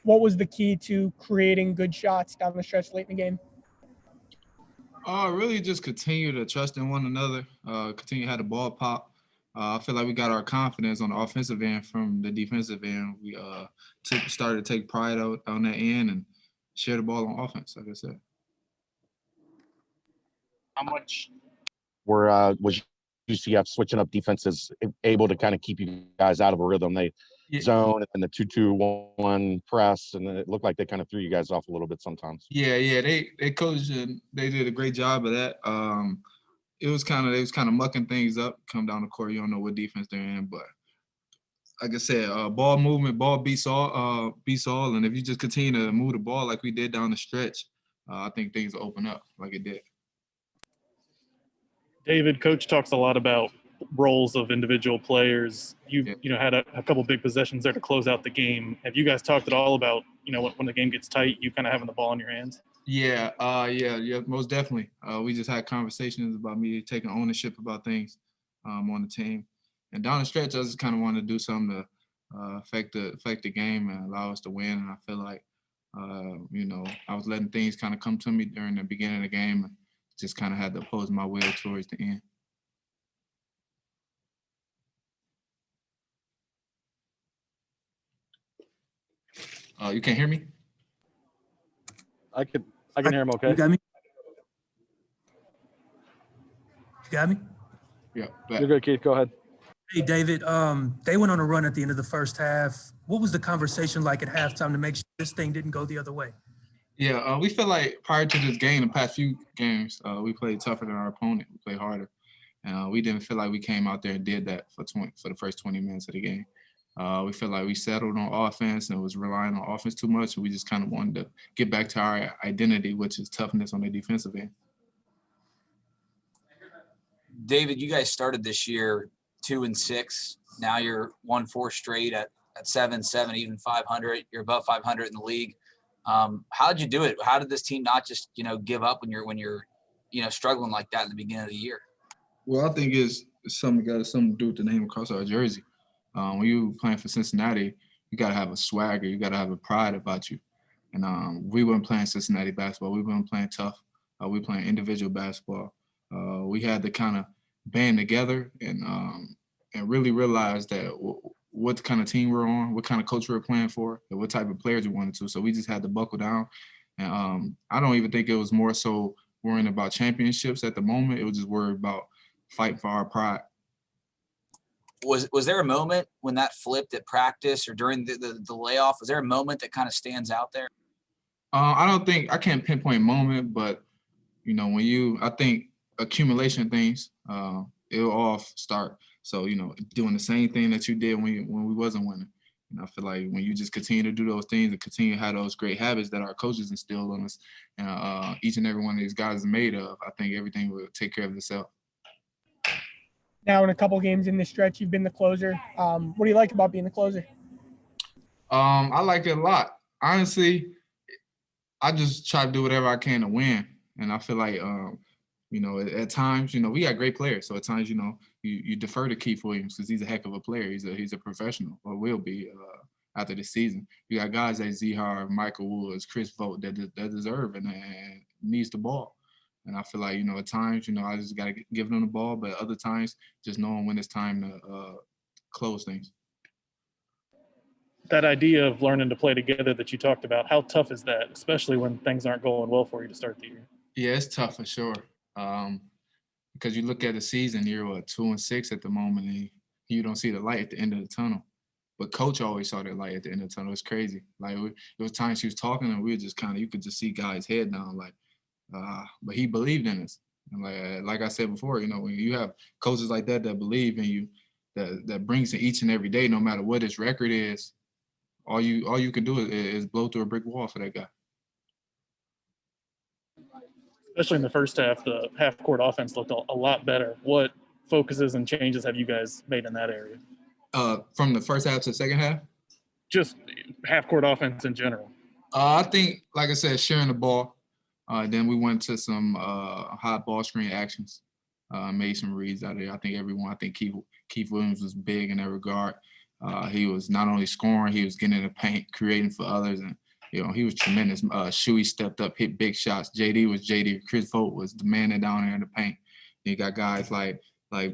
what was the key to creating good shots down the stretch late in the game? Really just continue to trust in one another, continue to have the ball pop. I feel like we got our confidence on the offensive end from the defensive end. We started to take pride out on that end and share the ball on offense, like I said. How much was UCF switching up defenses able to kind of keep you guys out of a rhythm? They zone and the 2-2-1 press, and then it looked like they kind of threw you guys off a little bit sometimes. Yeah, they coached and they did a great job of that. They was kind of mucking things up. Come down the court, you don't know what defense they're in, but like I said, ball movement, ball beats all, and if you just continue to move the ball like we did down the stretch, I think things will open up like it did. David, Coach talks a lot about roles of individual players. You had a couple big possessions there to close out the game. Have you guys talked at all about, when the game gets tight, you kind of having the ball in your hands? Yeah, most definitely. We just had conversations about me taking ownership about things on the team. And down the stretch, I just kind of wanted to do something to affect the game and allow us to win. And I feel like, I was letting things kind of come to me during the beginning of the game and just kind of had to oppose my will towards the end. You can't hear me? I can hear him okay. You got me? You got me? Yeah. You're good, Keith. Go ahead. Hey, David, they went on a run at the end of the first half. What was the conversation like at halftime to make sure this thing didn't go the other way? Yeah, we feel like prior to this game, the past few games, we played tougher than our opponent. We played harder. And we didn't feel like we came out there and did that for the first 20 minutes of the game. We felt like we settled on offense and was relying on offense too much. And we just kind of wanted to get back to our identity, which is toughness on the defensive end. David, you guys started this year 2-6. Now you're 1-4 straight at 7-7, even 500. You're above 500 in the league. How did you do it? How did this team not just, give up when you're struggling like that in the beginning of the year? Well, I think it's something to do with the name across our jersey. When you playing for Cincinnati, you got to have a swagger. You got to have a pride about you. And we weren't playing Cincinnati basketball. We weren't playing tough. We were playing individual basketball. We had to kind of band together and really realize that what kind of team we're on, what kind of coach we're playing for, and what type of players we wanted to. So we just had to buckle down. And I don't even think it was more so worrying about championships at the moment. It was just worried about fighting for our pride. Was there a moment when that flipped at practice or during the layoff? Was there a moment that kind of stands out there? I can't pinpoint a moment, but I think accumulation of things, it'll all start. So, doing the same thing that you did when we wasn't winning. And I feel like when you just continue to do those things and continue to have those great habits that our coaches instilled on us, and each and every one of these guys is made of, I think everything will take care of itself. Now, in a couple games in this stretch, you've been the closer. What do you like about being the closer? I like it a lot. Honestly, I just try to do whatever I can to win. And I feel like, at times, we got great players. So at times, you defer to Keith Williams because he's a heck of a player. He's a professional, or will be after this season. You got guys like Zihar, Michael Woods, Chris Vogt that deserve and needs the ball. And I feel like, at times, I just got to give them the ball, but other times, just knowing when it's time to close things. That idea of learning to play together that you talked about, how tough is that, especially when things aren't going well for you to start the year? Yeah, it's tough for sure. Because you look at the season, you're 2-6 at the moment, and you don't see the light at the end of the tunnel. But Coach always saw that light at the end of the tunnel. It's crazy. Like, there was times she was talking, and we were just you could just see guys' head down, like, but he believed in us. And like I said before, when you have coaches like that believe in you, that brings it each and every day, no matter what his record is, all you can do is blow through a brick wall for that guy. Especially in the first half, the half-court offense looked a lot better. What focuses and changes have you guys made in that area? From the first half to the second half? Just half-court offense in general. I think, like I said, sharing the ball. Then we went to some high ball screen actions, made some reads out there. I think Keith Williams was big in that regard. He was not only scoring, he was getting in the paint, creating for others, and he was tremendous. Shuey stepped up, hit big shots. JD was JD. Chris Vogt was the man down there in the paint. You got guys like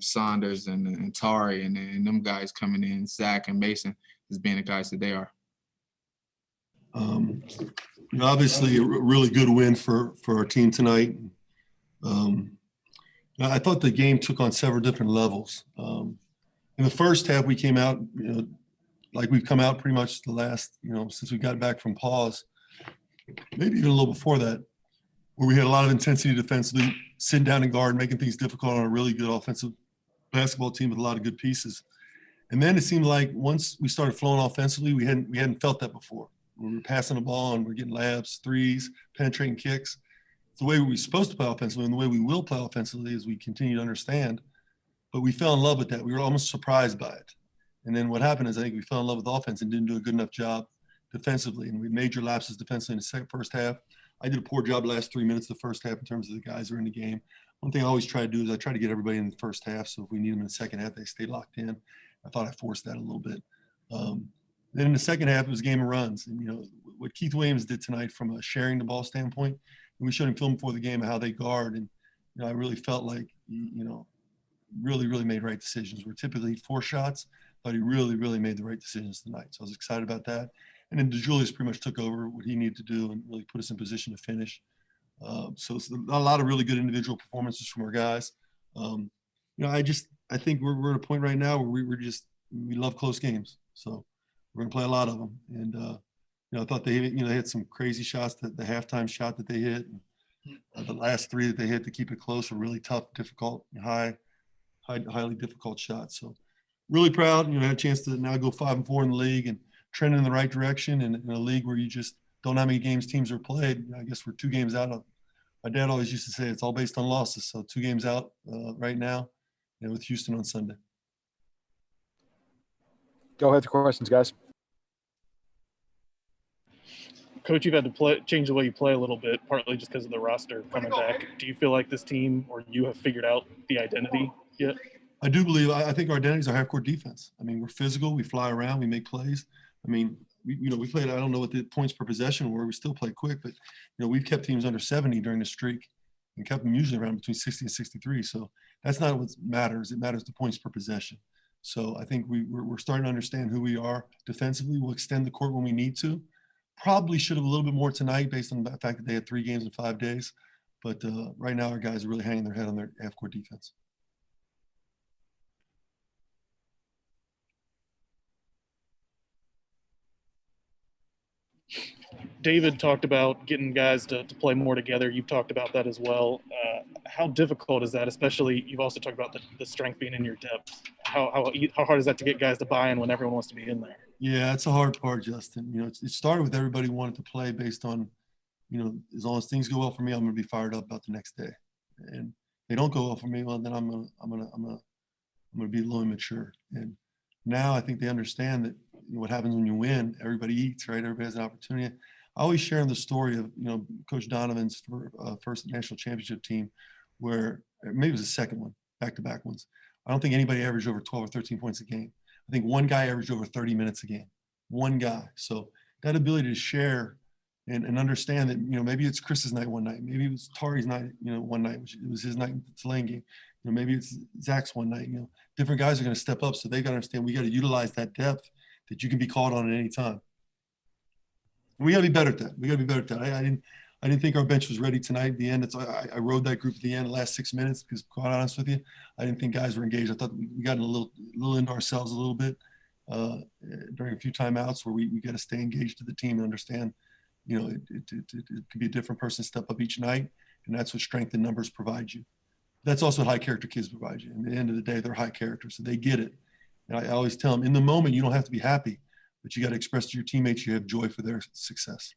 Saunders and Tari and them guys coming in, Zach and Mason, as being the guys that they are. Obviously a really good win for our team tonight. I thought the game took on several different levels. In the first half, we came out, like we've come out pretty much the last, since we got back from pause, maybe even a little before that, where we had a lot of intensity defensively, sitting down and guard, making things difficult on a really good offensive basketball team with a lot of good pieces. And then it seemed like once we started flowing offensively, we hadn't felt that before. We were passing the ball and we're getting layups, threes, penetrating kicks. It's the way we're supposed to play offensively and the way we will play offensively as we continue to understand. But we fell in love with that. We were almost surprised by it. And then what happened is I think we fell in love with offense and didn't do a good enough job defensively. And we made major lapses defensively in the first half. I did a poor job the last 3 minutes of the first half in terms of the guys who are in the game. One thing I always try to do is I try to get everybody in the first half. So if we need them in the second half, they stay locked in. I thought I forced that a little bit. Then in the second half, it was a game of runs. And, what Keith Williams did tonight from a sharing the ball standpoint, and we showed him film before the game of how they guard. And, I really felt like, really, really made right decisions. We're typically 4 shots, but he really, really made the right decisions tonight. So I was excited about that. And then DeJulius pretty much took over what he needed to do and really put us in position to finish. So it's a lot of really good individual performances from our guys. I think we're at a point right now where we love close games. So we're going to play a lot of them. And, I thought they hit some crazy shots, the halftime shot that they hit, and, the last 3 that they hit to keep it close were really tough, difficult, highly difficult shots. So really proud, had a chance to now go 5-4 in the league and trend in the right direction in a league where you just don't know how many games teams are played. I guess we're 2 games out of. My dad always used to say it's all based on losses. So 2 games out right now, with Houston on Sunday. Go ahead to questions, guys. Coach, you've had to change the way you play a little bit, partly just because of the roster coming back. Do you feel like this team or you have figured out the identity yet? I do believe. I think our identity is our half-court defense. I mean, we're physical. We fly around. We make plays. I mean, we played. I don't know what the points per possession were. We still play quick, but we've kept teams under 70 during the streak and kept them usually around between 60 and 63. So that's not what matters. It matters the points per possession. So I think we're starting to understand who we are defensively. We'll extend the court when we need to. Probably should have a little bit more tonight based on the fact that they had 3 games in 5 days. But right now our guys are really hanging their head on their half-court defense. David talked about getting guys to play more together. You've talked about that as well. How difficult is that? Especially, you've also talked about the strength being in your depth. How hard is that to get guys to buy in when everyone wants to be in there? Yeah, that's a hard part, Justin. It started with everybody wanting to play based on, as long as things go well for me, I'm going to be fired up about the next day. And if they don't go well for me, well, then I'm gonna be a little immature. And now I think they understand that what happens when you win, everybody eats, right? Everybody has an opportunity. I always share the story of, Coach Donovan's first national championship team, where maybe it was the second one, back-to-back ones. I don't think anybody averaged over 12 or 13 points a game. I think one guy averaged over 30 minutes a game. One guy. So that ability to share and understand that, maybe it's Chris's night one night. Maybe it was Tari's night, one night, which it was his night in the Tulane game. Maybe it's Zach's one night. Different guys are going to step up. So they got to understand we got to utilize that depth that you can be called on at any time. We got to be better at that. I didn't think our bench was ready tonight at the end. I rode that group at the end, the last 6 minutes, because quite honest with you, I didn't think guys were engaged. I thought we got a little into ourselves a little bit during a few timeouts where we got to stay engaged to the team and understand, it could be a different person step up each night, and that's what strength in numbers provide you. That's also what high character kids provide you. And at the end of the day, they're high character, so they get it. And I always tell them, in the moment, you don't have to be happy, but you got to express to your teammates you have joy for their success.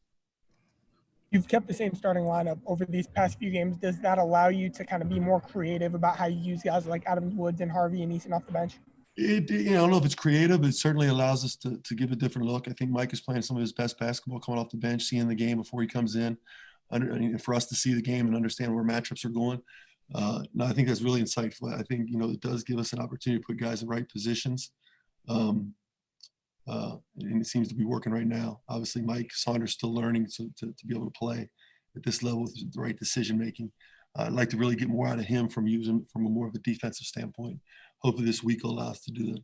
You've kept the same starting lineup over these past few games. Does that allow you to kind of be more creative about how you use guys like Adams, Woods, and Harvey and Eason off the bench? I don't know if it's creative. It certainly allows us to give a different look. I think Mike is playing some of his best basketball coming off the bench, seeing the game before he comes in, for us to see the game and understand where matchups are going. No, I think that's really insightful. I think, it does give us an opportunity to put guys in right positions. and it seems to be working right now. Obviously, Mike Saunders still learning to be able to play at this level with the right decision making. I'd like to really get more out of him from using from a more of a defensive standpoint. Hopefully this week will allow us to do that.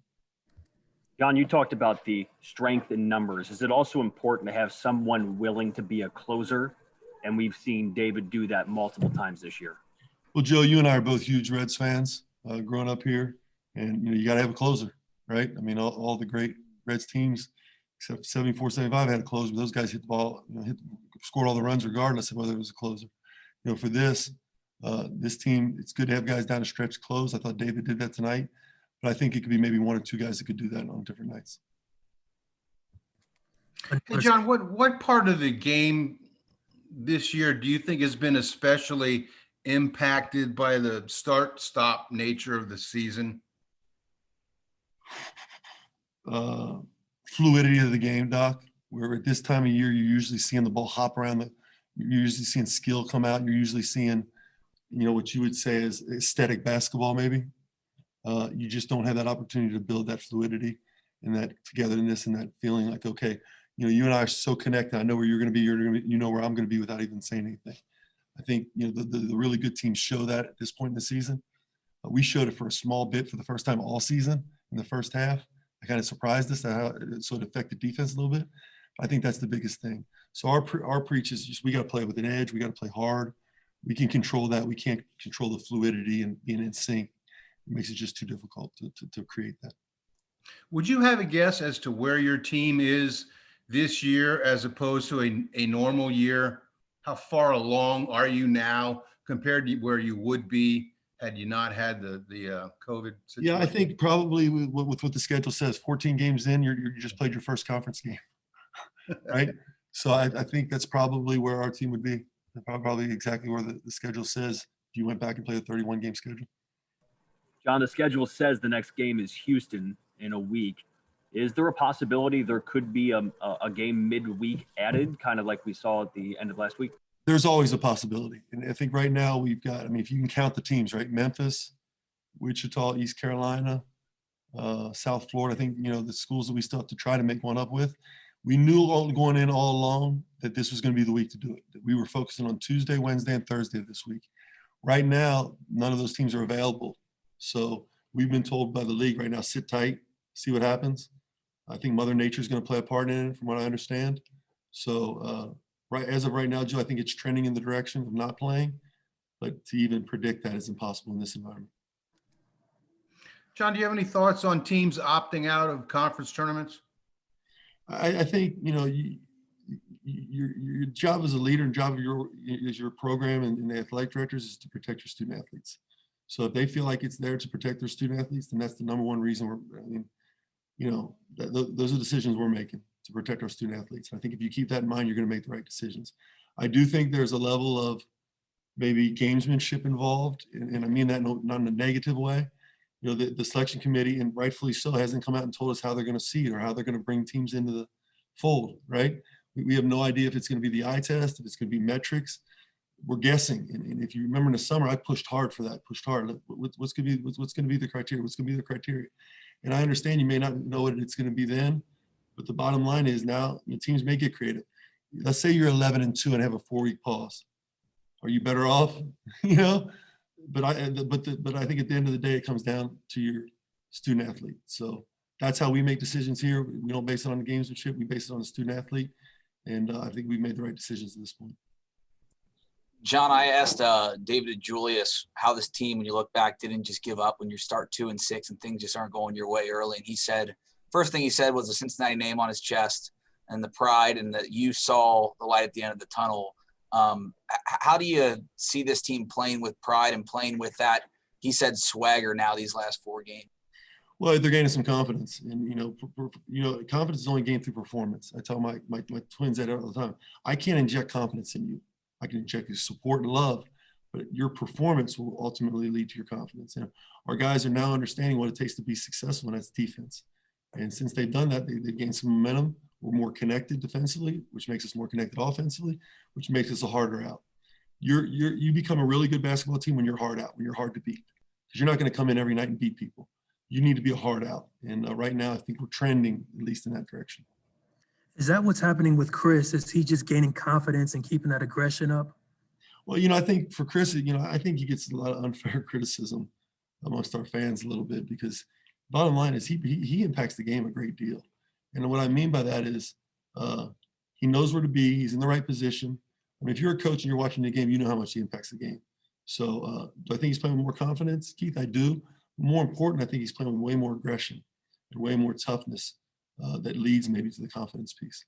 John, you talked about the strength in numbers. Is it also important to have someone willing to be a closer? And we've seen David do that multiple times this year. Well, Joe, you and I are both huge Reds fans growing up here. And, you got to have a closer, right? I mean, all the great Reds teams, except 74, 75 had a closer, but those guys hit the ball, scored all the runs regardless of whether it was a closer. For this team, it's good to have guys down the stretch close. I thought David did that tonight. But I think it could be maybe one or two guys that could do that on different nights. Hey, John, what part of the game this year do you think has been especially impacted by the start-stop nature of the season? Fluidity of the game, Doc, where at this time of year, you're usually seeing the ball hop around. You're usually seeing skill come out. You're usually seeing, what you would say is aesthetic basketball maybe. You just don't have that opportunity to build that fluidity and that togetherness and that feeling like, okay, you and I are so connected. I know where you're going to be. You know where I'm going to be without even saying anything. I think, the really good teams show that at this point in the season. We showed it for a small bit for the first time all season in the first half. I kind of surprised us how it affected defense a little bit. I think that's the biggest thing. So our preach is just we got to play with an edge. We got to play hard. We can control that. We can't control the fluidity and being in sync. It makes it just too difficult to create that. Would you have a guess as to where your team is this year as opposed to a normal year? How far along are you now compared to where you would be had you not had the COVID situation? Yeah, I think probably with what the schedule says, 14 games in, you just played your first conference game, right? So I think that's probably where our team would be, probably exactly where the schedule says if you went back and played a 31-game schedule. John, the schedule says the next game is Houston in a week. Is there a possibility there could be a game midweek added, kind of like we saw at the end of last week? There's always a possibility. And I think right now we've got, if you can count the teams, right? Memphis, Wichita, East Carolina, South Florida. I think, the schools that we still have to try to make one up with. We knew going in all along that this was going to be the week to do it. That we were focusing on Tuesday, Wednesday, and Thursday this week. Right now, none of those teams are available. So we've been told by the league right now, sit tight, see what happens. I think Mother Nature is going to play a part in it, from what I understand. So as of right now, Joe, I think it's trending in the direction of not playing. But to even predict that is impossible in this environment. John, do you have any thoughts on teams opting out of conference tournaments? I think, your job as a leader and job of your program and the athletic directors is to protect your student athletes. So if they feel like it's there to protect their student athletes, then that's the number one reason those are decisions we're making to protect our student athletes. And I think if you keep that in mind, you're going to make the right decisions. I do think there's a level of maybe gamesmanship involved, and I mean that not in a negative way. The selection committee, and rightfully so, hasn't come out and told us how they're going to seed or how they're going to bring teams into the fold, right? We have no idea if it's going to be the eye test, if it's going to be metrics. We're guessing. And if you remember in the summer, I pushed hard for that, What's going to be the criteria? What's going to be the criteria? And I understand you may not know what it's going to be then, but the bottom line is now teams may get creative. Let's say you're 11-2 and have a 4-week pause. Are you better off? But I think at the end of the day, it comes down to your student athlete. So that's how we make decisions here. We don't base it on the gamesmanship. We base it on the student athlete. And I think we've made the right decisions at this point. John, I asked David DeJulius how this team, when you look back, didn't just give up when you start 2-6 and things just aren't going your way early. And he said, first thing he said was the Cincinnati name on his chest and the pride and that you saw the light at the end of the tunnel. How do you see this team playing with pride and playing with that, he said, swagger now these last 4 games? Well, they're gaining some confidence, and confidence is only gained through performance. I tell my twins that all the time. I can't inject confidence in you. I can inject your support and love, but your performance will ultimately lead to your confidence. Our guys are now understanding what it takes to be successful, and that's defense. And since they've done that, they've gained some momentum. We're more connected defensively, which makes us more connected offensively, which makes us a harder out. You become a really good basketball team when you're hard out, when you're hard to beat, because you're not going to come in every night and beat people. you need to be a hard out. And right now, I think we're trending at least in that direction. Is that what's happening with Chris? Is he just gaining confidence and keeping that aggression up? Well, I think for Chris, I think he gets a lot of unfair criticism amongst our fans a little bit, because bottom line is he impacts the game a great deal. And what I mean by that is he knows where to be. He's in the right position. I mean, if you're a coach and you're watching the game, you know how much he impacts the game. So do I think he's playing with more confidence, Keith? I do. More important, I think he's playing with way more aggression and way more toughness that leads maybe to the confidence piece.